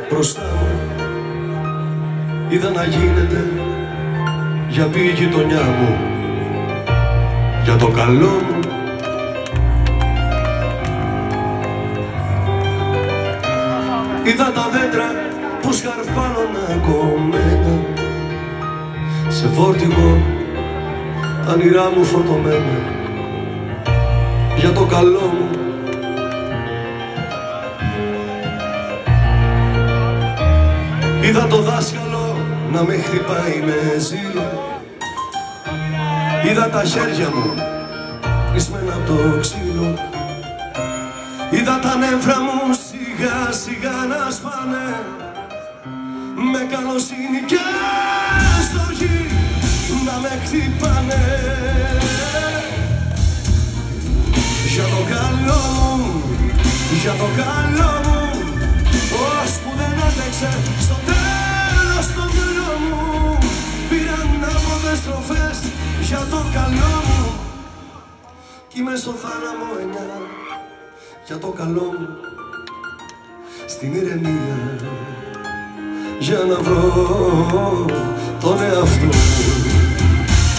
Μπροστά μου είδα να γίνεται για πει η γειτονιά μου, για το καλό μου. Είδα τα δέντρα που σκαρφάλωνα κομμένα, σε φόρτιγο τα όνειρά μου φορτωμένα, για το καλό μου. Είδα το δάσκαλο να με χτυπάει με ζήλο, είδα τα χέρια μου κρισμένα από το ξύλο, είδα τα νεύρα μου σιγά σιγά να σπάνε, με καλοσύνη και στοργή να με χτυπάνε. Για το καλό μου, για το καλό μου, ώσπου δεν άντεξε στο τέλος το μυαλό μου, πήραν άποδες στροφές για το καλό μου, κι είμαι στο θάλαμο 9 για το καλό μου, στην ηρεμία για να βρω τον εαυτό μου.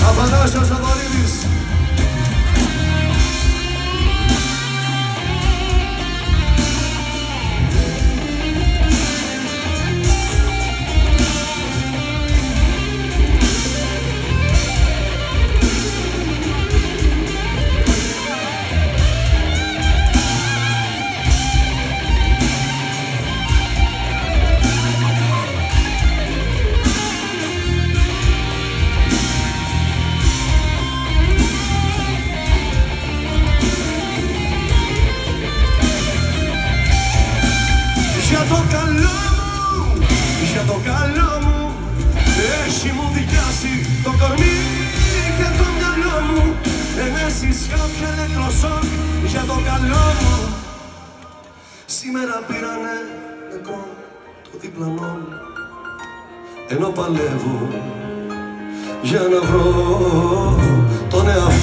Αθανάσιος Αδωρίδης. Για το καλό μου, για το καλό μου, έχει μου δικιάσει το κορμί και το μυαλό μου, ενέσεις κάποια ηλεκτροσόκ για το καλό μου. Σήμερα πήρανε νεκρό το διπλανό μου, ενώ παλεύω για να βρω τον εαυτό.